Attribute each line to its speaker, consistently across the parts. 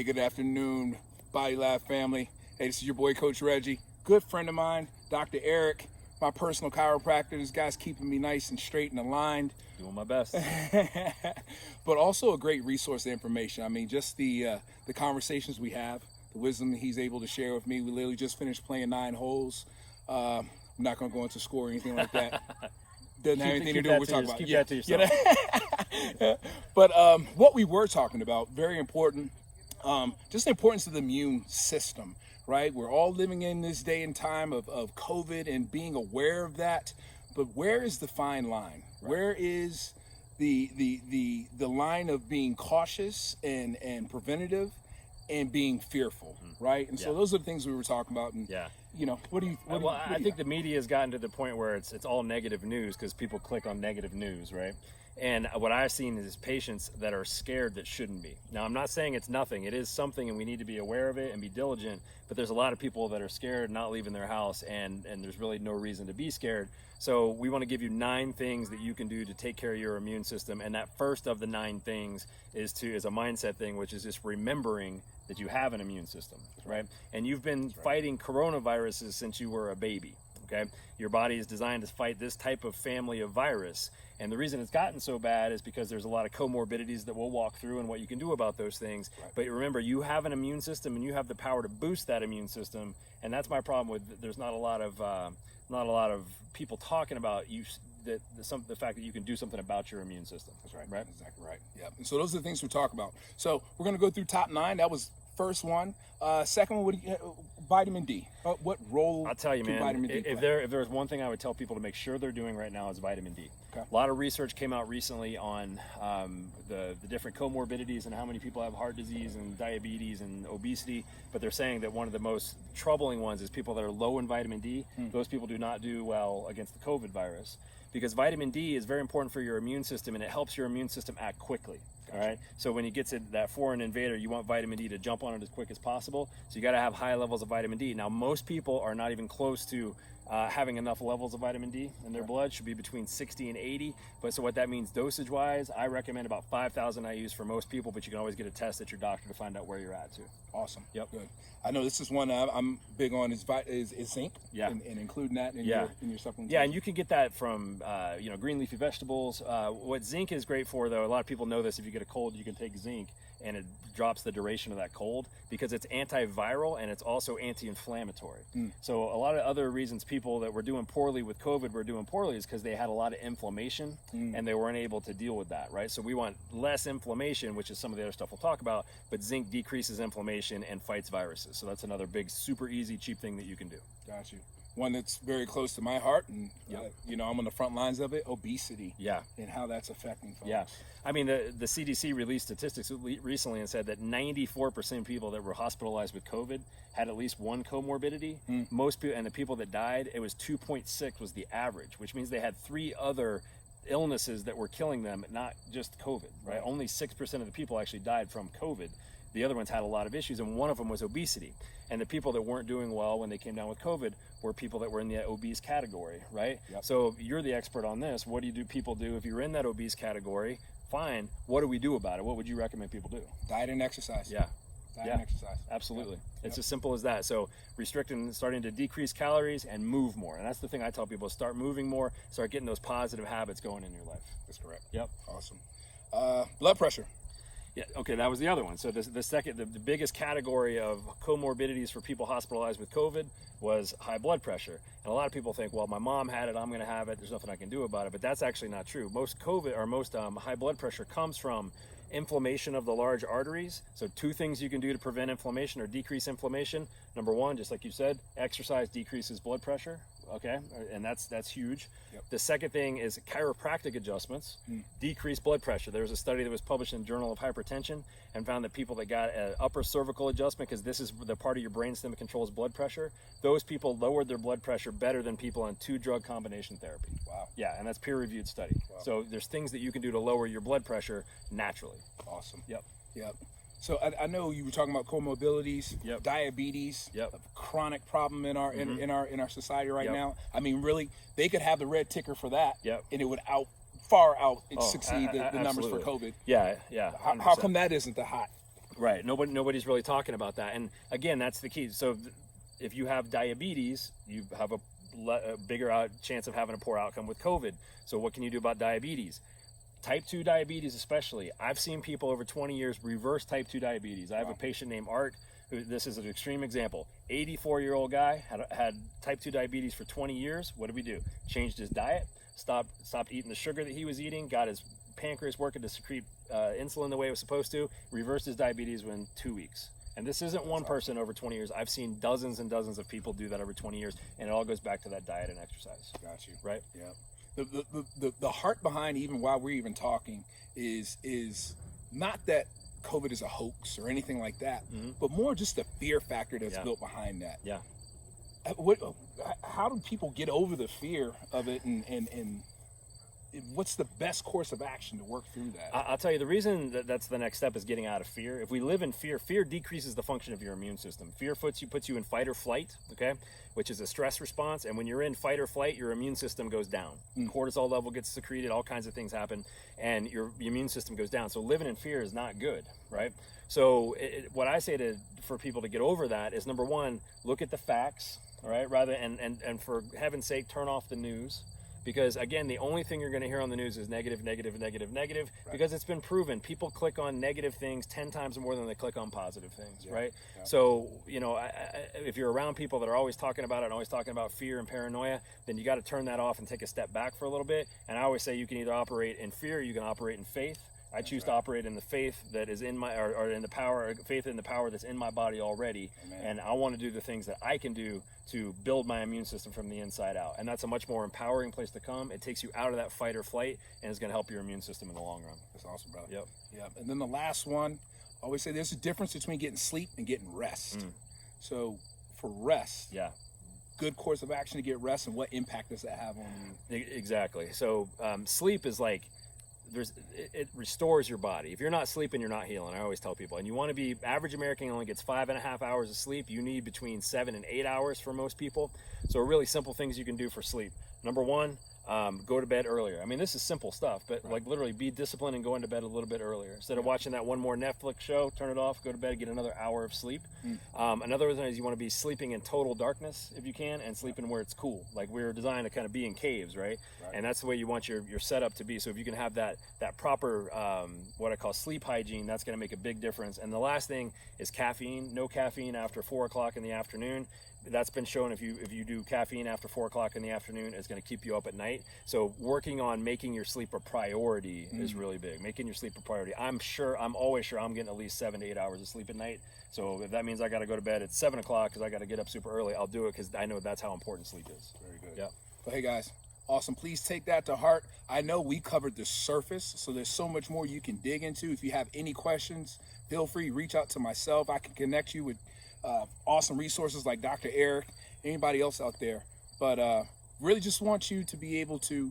Speaker 1: good afternoon, Body Lab family. Hey, this is your boy, Coach Reggie. Good friend of mine, Dr. Eric, my personal chiropractor. This guy's keeping me nice and straight and aligned.
Speaker 2: Doing my best.
Speaker 1: But also a great resource of information. I mean, just the conversations we have, the wisdom that he's able to share with me. We literally just finished playing 9 holes. I'm not going to go into score or anything like that. Doesn't have anything to do with what we're talking about.
Speaker 2: Keep that to yourself.
Speaker 1: But what we were talking about, very important, just the importance of the immune system, right? We're all living in this day and time of COVID and being aware of that. But where is the fine line? Right. Where is the line of being cautious and preventative and being fearful, right? And so those are the things we were talking about. And you know,
Speaker 2: I think the media has gotten to the point where it's all negative news because people click on negative news, right? And what I've seen is patients that are scared that shouldn't be. Now, I'm not saying it's nothing. It is something, and we need to be aware of it and be diligent. But there's a lot of people that are scared, not leaving their house, and there's really no reason to be scared. So we want to give you 9 things that you can do to take care of your immune system. And that first of the 9 things is a mindset thing, which is just remembering that you have an immune system, right? And you've been fighting coronaviruses since you were a baby, okay? Your body is designed to fight this type of family of virus. And the reason it's gotten so bad is because there's a lot of comorbidities that we'll walk through and what you can do about those things. Right. But remember, you have an immune system and you have the power to boost that immune system. And that's my problem with, there's not a lot of people talking about the fact that you can do something about your immune system.
Speaker 1: That's right. Right. Exactly right. Yeah. And so those are the things we talk about. So we're going to go through top 9. That was first one. Second one, vitamin D. What role?
Speaker 2: I'll tell you, man.
Speaker 1: Vitamin D
Speaker 2: if there's one thing I would tell people to make sure they're doing right now is vitamin D. Okay. A lot of research came out recently on the different comorbidities and how many people have heart disease and diabetes and obesity. But they're saying that one of the most troubling ones is people that are low in vitamin D. Those people do not do well against the COVID virus. Because vitamin D is very important for your immune system, and it helps your immune system act quickly. Gotcha. All right. So when you get to that foreign invader, you want vitamin D to jump on it as quick as possible. So you got to have high levels of vitamin D. Now, most people are not even close to having enough levels of vitamin D in their blood. Should be between 60 and 80. But so what that means dosage wise, I recommend about 5,000 IUs for most people, but you can always get a test at your doctor to find out where you're at too.
Speaker 1: Awesome.
Speaker 2: Yep.
Speaker 1: Good. I know this is one I'm big on is zinc.
Speaker 2: Yeah.
Speaker 1: And including that in your supplementation.
Speaker 2: Yeah, and you can get that from green leafy vegetables. What zinc is great for, though, a lot of people know this. If you get a cold, you can take zinc, and it drops the duration of that cold because it's antiviral and it's also anti-inflammatory. So a lot of other reasons people that were doing poorly with COVID were doing poorly is because they had a lot of inflammation and they weren't able to deal with that, right? So we want less inflammation, which is some of the other stuff we'll talk about, but zinc decreases inflammation and fights viruses. So that's another big, super easy, cheap thing that you can do.
Speaker 1: Got you. One that's very close to my heart, and I'm on the front lines of it, obesity. Yeah. And how that's affecting folks.
Speaker 2: Yeah. I mean, the CDC released statistics recently and said that 94% of people that were hospitalized with COVID had at least one comorbidity. Most people, and the people that died, it was 2.6 was the average, which means they had 3 other illnesses that were killing them, not just COVID, right? Only 6% of the people actually died from COVID. The other ones had a lot of issues, and one of them was obesity. And the people that weren't doing well when they came down with COVID were people that were in the obese category, right? Yep. So you're the expert on this. What do people do if you're in that obese category? Fine. What do we do about it? What would you recommend people do?
Speaker 1: Diet and exercise.
Speaker 2: Yeah.
Speaker 1: Diet and exercise.
Speaker 2: Absolutely. It's as simple as that. So restricting, starting to decrease calories and move more. And that's the thing I tell people, start moving more, start getting those positive habits going in your life.
Speaker 1: That's correct.
Speaker 2: Yep.
Speaker 1: Awesome. Blood pressure.
Speaker 2: Yeah, okay, that was the other one. So the biggest category of comorbidities for people hospitalized with COVID was high blood pressure. And a lot of people think, well, my mom had it, I'm going to have it, there's nothing I can do about it. But that's actually not true. Most high blood pressure comes from inflammation of the large arteries. So 2 things you can do to prevent inflammation or decrease inflammation. Number 1, just like you said, exercise decreases blood pressure. Okay, and that's huge. Yep. The second thing is chiropractic adjustments decrease blood pressure. There was a study that was published in the Journal of Hypertension and found that people that got an upper cervical adjustment, because this is the part of your brainstem that controls blood pressure, those people lowered their blood pressure better than people on 2-drug combination therapy. Wow. Yeah, and that's peer-reviewed study. Wow. So there's things that you can do to lower your blood pressure naturally.
Speaker 1: Awesome.
Speaker 2: Yep.
Speaker 1: So I know you were talking about comorbidities, diabetes, a chronic problem in our society right now. I mean, really, they could have the red ticker for that, and it would far out succeed the numbers for COVID.
Speaker 2: Yeah.
Speaker 1: How come that isn't the hot
Speaker 2: Right. Nobody's really talking about that. And again, that's the key. So if you have diabetes, you have a bigger chance of having a poor outcome with COVID. So what can you do about diabetes? Type 2 diabetes especially. I've seen people over 20 years reverse type 2 diabetes. I have a patient named Art, who, this is an extreme example. 84-year-old guy, had type 2 diabetes for 20 years. What did we do? Changed his diet, stopped eating the sugar that he was eating, got his pancreas working to secrete insulin the way it was supposed to, reversed his diabetes within 2 weeks. And this isn't one person over 20 years. I've seen dozens and dozens of people do that over 20 years, and it all goes back to that diet and exercise.
Speaker 1: Got you.
Speaker 2: Right?
Speaker 1: Yeah. The heart behind, even while we're even talking, is not that COVID is a hoax or anything like that, but more just the fear factor that's built behind that.
Speaker 2: Yeah.
Speaker 1: How do people get over the fear of it, and what's the best course of action to work through that?
Speaker 2: I'll tell you, the reason that's the next step is getting out of fear. If we live in fear, fear decreases the function of your immune system. Fear puts you in fight or flight, okay, which is a stress response. And when you're in fight or flight, your immune system goes down. Cortisol level gets secreted, all kinds of things happen, and your immune system goes down. So living in fear is not good, right? So what I say for people to get over that is, number one, look at the facts, all right, and for heaven's sake, turn off the news. Because again, the only thing you're going to hear on the news is negative, negative, negative, negative, because it's been proven. People click on negative things 10 times more than they click on positive things, right? Yeah. So, if you're around people that are always talking about it and always talking about fear and paranoia, then you got to turn that off and take a step back for a little bit. And I always say you can either operate in fear or you can operate in faith. I choose to operate in the faith that is in my, or in the power, faith in the power that's in my body already. Amen. And I want to do the things that I can do to build my immune system from the inside out. And that's a much more empowering place to come. It takes you out of that fight or flight, and it's going to help your immune system in the long run.
Speaker 1: That's awesome, brother.
Speaker 2: Yep.
Speaker 1: And then the last one, I always say there's a difference between getting sleep and getting rest. So for rest, good course of action to get rest, and what impact does that have on you?
Speaker 2: Exactly. So sleep is like, it restores your body. If you're not sleeping, you're not healing. I always tell people, and you want to be, average American only gets 5.5 hours of sleep. You need between 7 and 8 hours for most people. So really simple things you can do for sleep. Number one, go to bed earlier. I mean, this is simple stuff, but like literally be disciplined and go into bed a little bit earlier. Instead of watching that one more Netflix show, turn it off, go to bed, get another hour of sleep. Another thing is you want to be sleeping in total darkness if you can, and sleeping where it's cool. Like we're designed to kind of be in caves, right? And that's the way you want your setup to be. So if you can have that proper, what I call sleep hygiene, that's going to make a big difference. And the last thing is caffeine. No caffeine after 4 o'clock in the afternoon. That's been shown if you do caffeine after 4 o'clock in the afternoon, it's going to keep you up at night. So working on making your sleep a priority is really big. Making your sleep a priority. I'm always sure I'm getting at least 7 to 8 hours of sleep at night. So if that means I got to go to bed at 7 o'clock because I got to get up super early, I'll do it because I know that's how important sleep is.
Speaker 1: Very good.
Speaker 2: Yeah.
Speaker 1: Well, hey guys, awesome. Please take that to heart. I know we covered the surface, so there's so much more you can dig into. If you have any questions, feel free to reach out to myself. I can connect you with awesome resources like Dr. Eric, anybody else out there. But really just want you to be able to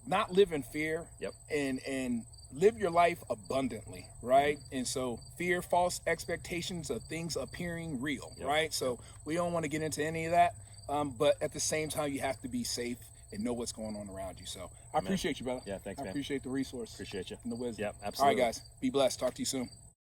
Speaker 1: not live in fear and live your life abundantly, right? And so fear, false expectations of things appearing real, right? So we don't want to get into any of that. But at the same time, you have to be safe and know what's going on around you. So I appreciate you, brother.
Speaker 2: Yeah, thanks, man.
Speaker 1: I appreciate the resource.
Speaker 2: Appreciate you.
Speaker 1: And the wisdom.
Speaker 2: Yep, absolutely.
Speaker 1: All right, guys. Be blessed. Talk to you soon.